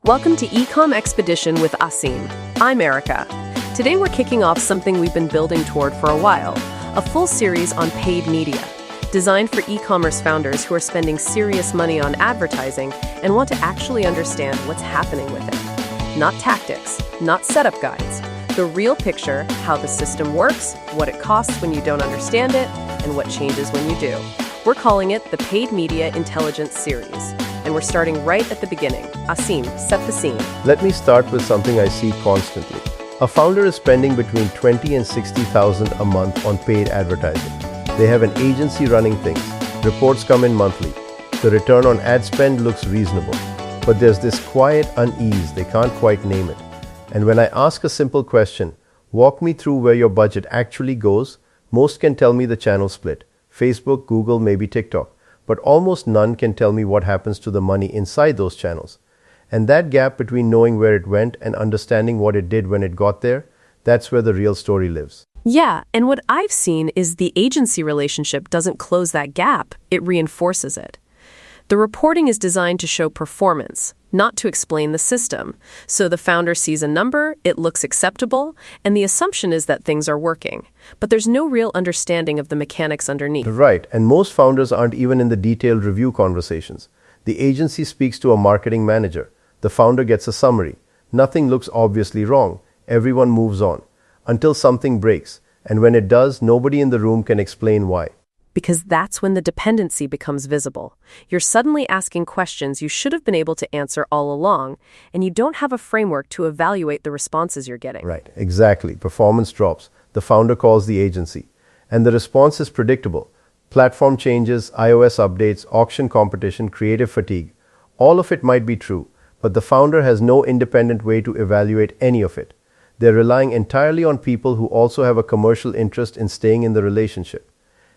Welcome to Ecom Expedition with Asim. I'm Erica. Today we're kicking off something we've been building toward for a while, a full series on paid media, designed for e-commerce founders who are spending serious money on advertising and want to actually understand what's happening with it. Not tactics, not setup guides, the real picture, how the system works, what it costs when you don't understand it, and what changes when you do. We're calling it the Paid Media Intelligence Series, and we're starting right at the beginning. Asim, set the scene. Let me start with something I see constantly. A founder is spending between $20,000 and $60,000 a month on paid advertising. They have an agency running things. Reports come in monthly. The return on ad spend looks reasonable. But there's this quiet unease, they can't quite name it. And when I ask a simple question, walk me through where your budget actually goes, most can tell me the channel split. Facebook, Google, maybe TikTok. But almost none can tell me what happens to the money inside those channels. And that gap between knowing where it went and understanding what it did when it got there, that's where the real story lives. Yeah, and what I've seen is the agency relationship doesn't close that gap, it reinforces it. The reporting is designed to show performance, not to explain the system. So the founder sees a number, it looks acceptable, and the assumption is that things are working. But there's no real understanding of the mechanics underneath. Right, and most founders aren't even in the detailed review conversations. The agency speaks to a marketing manager. The founder gets a summary. Nothing looks obviously wrong. Everyone moves on. Until something breaks. And when it does, nobody in the room can explain why. Because that's when the dependency becomes visible. You're suddenly asking questions you should have been able to answer all along, and you don't have a framework to evaluate the responses you're getting. Right, exactly. Performance drops. The founder calls the agency. And the response is predictable. Platform changes, iOS updates, auction competition, creative fatigue. All of it might be true, but the founder has no independent way to evaluate any of it. They're relying entirely on people who also have a commercial interest in staying in the relationship.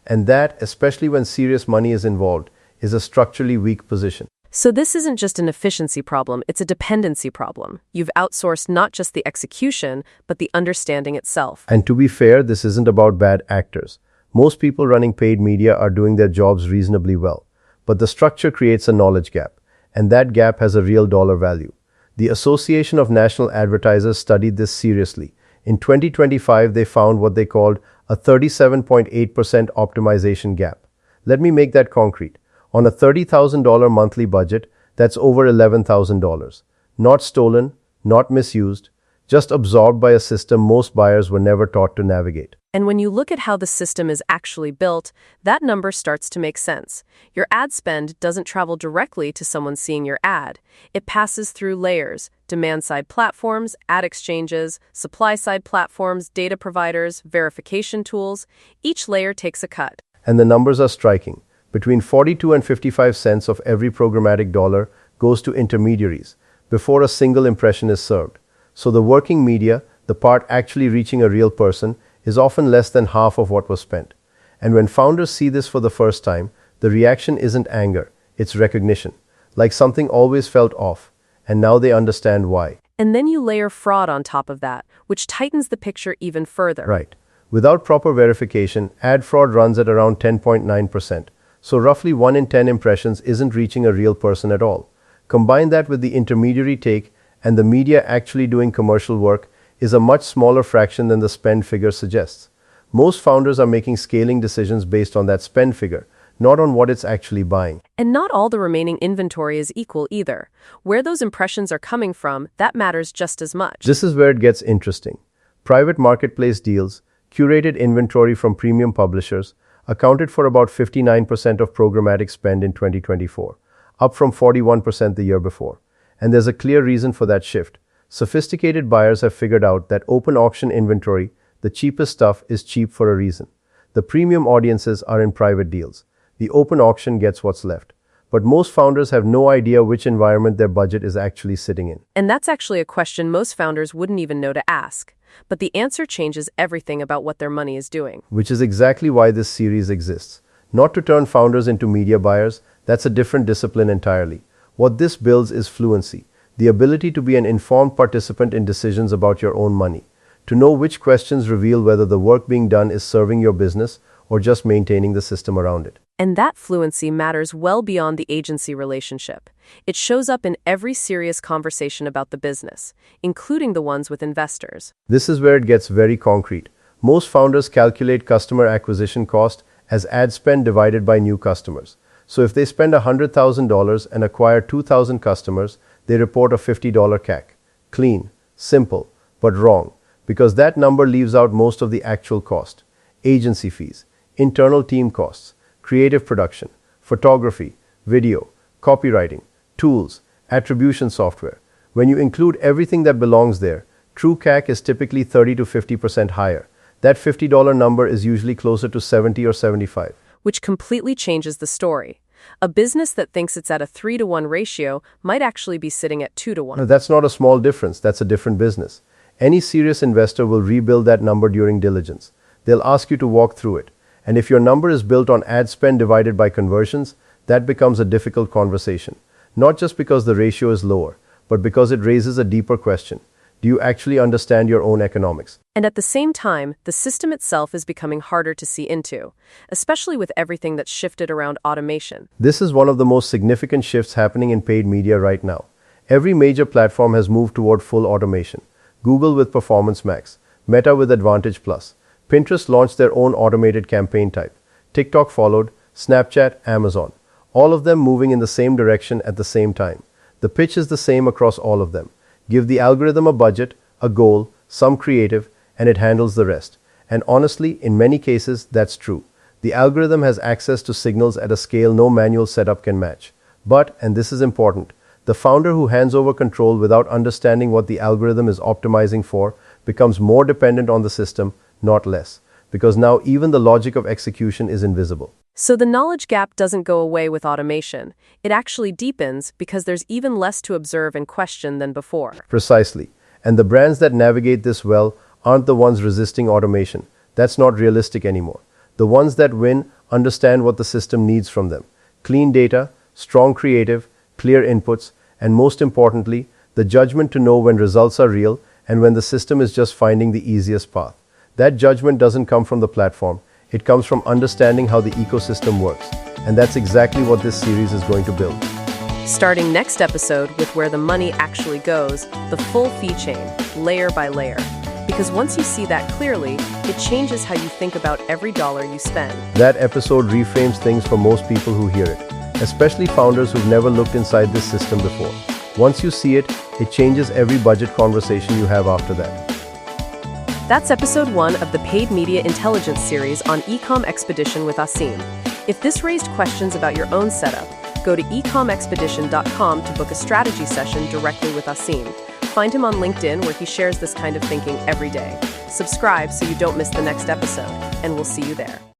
And that, especially when serious money is involved, is a structurally weak position. So this isn't just an efficiency problem, it's a dependency problem. You've outsourced not just the execution, but the understanding itself. And to be fair, this isn't about bad actors. Most people running paid media are doing their jobs reasonably well. But the structure creates a knowledge gap, and that gap has a real dollar value. The Association of National Advertisers studied this seriously. In 2025, they found what they called a 37.8% optimization gap. Let me make that concrete. On a $30,000 monthly budget, that's over $11,000. Not stolen, not misused, just absorbed by a system most buyers were never taught to navigate. And when you look at how the system is actually built, that number starts to make sense. Your ad spend doesn't travel directly to someone seeing your ad. It passes through layers: demand-side platforms, ad exchanges, supply-side platforms, data providers, verification tools. Each layer takes a cut. And the numbers are striking. Between 42 and 55 cents of every programmatic dollar goes to intermediaries before a single impression is served. So the working media, the part actually reaching a real person, is often less than half of what was spent. And when founders see this for the first time, the reaction isn't anger, it's recognition. Like something always felt off, and now they understand why. And then you layer fraud on top of that, which tightens the picture even further. Right. Without proper verification, ad fraud runs at around 10.9%. So roughly 1 in 10 impressions isn't reaching a real person at all. Combine that with the intermediary take, and the media actually doing commercial work is a much smaller fraction than the spend figure suggests. Most founders are making scaling decisions based on that spend figure, not on what it's actually buying. And not all the remaining inventory is equal either. Where those impressions are coming from, that matters just as much. This is where it gets interesting. Private marketplace deals, curated inventory from premium publishers, accounted for about 59% of programmatic spend in 2024, up from 41% the year before. And there's a clear reason for that shift. Sophisticated buyers have figured out that open auction inventory, the cheapest stuff, is cheap for a reason. The premium audiences are in private deals. The open auction gets what's left. But most founders have no idea which environment their budget is actually sitting in. And that's actually a question most founders wouldn't even know to ask. But the answer changes everything about what their money is doing. Which is exactly why this series exists. Not to turn founders into media buyers, that's a different discipline entirely. What this builds is fluency, the ability to be an informed participant in decisions about your own money, to know which questions reveal whether the work being done is serving your business or just maintaining the system around it. And that fluency matters well beyond the agency relationship. It shows up in every serious conversation about the business, including the ones with investors. This is where it gets very concrete. Most founders calculate customer acquisition cost as ad spend divided by new customers. So if they spend $100,000 and acquire 2,000 customers, they report a $50 CAC. Clean, simple, but wrong, because that number leaves out most of the actual cost. Agency fees, internal team costs, creative production, photography, video, copywriting, tools, attribution software. When you include everything that belongs there, true CAC is typically 30 to 50% higher. That $50 number is usually closer to 70 or 75. Which completely changes the story. A business that thinks it's at a 3-to-1 ratio might actually be sitting at 2-to-1. Now, that's not a small difference, that's a different business. Any serious investor will rebuild that number during diligence. They'll ask you to walk through it. And if your number is built on ad spend divided by conversions, that becomes a difficult conversation. Not just because the ratio is lower, but because it raises a deeper question. Do you actually understand your own economics? And at the same time, the system itself is becoming harder to see into, especially with everything that's shifted around automation. This is one of the most significant shifts happening in paid media right now. Every major platform has moved toward full automation. Google with Performance Max, Meta with Advantage Plus. Pinterest launched their own automated campaign type. TikTok followed, Snapchat, Amazon. All of them moving in the same direction at the same time. The pitch is the same across all of them. Give the algorithm a budget, a goal, some creative, and it handles the rest. And honestly, in many cases, that's true. The algorithm has access to signals at a scale no manual setup can match. But, and this is important, the founder who hands over control without understanding what the algorithm is optimizing for becomes more dependent on the system, not less, because now even the logic of execution is invisible. So the knowledge gap doesn't go away with automation. It actually deepens because there's even less to observe and question than before. Precisely. And the brands that navigate this well aren't the ones resisting automation. That's not realistic anymore. The ones that win understand what the system needs from them. Clean data, strong creative, clear inputs, and most importantly, the judgment to know when results are real and when the system is just finding the easiest path. That judgment doesn't come from the platform. It comes from understanding how the ecosystem works. And that's exactly what this series is going to build. Starting next episode with where the money actually goes, the full fee chain, layer by layer. Because once you see that clearly, it changes how you think about every dollar you spend. That episode reframes things for most people who hear it, especially founders who've never looked inside this system before. Once you see it, it changes every budget conversation you have after that. That's episode 1 of the Paid Media Intelligence series on Ecom Expedition with Asim. If this raised questions about your own setup, go to ecomexpedition.com to book a strategy session directly with Asim. Find him on LinkedIn where he shares this kind of thinking every day. Subscribe so you don't miss the next episode, and we'll see you there.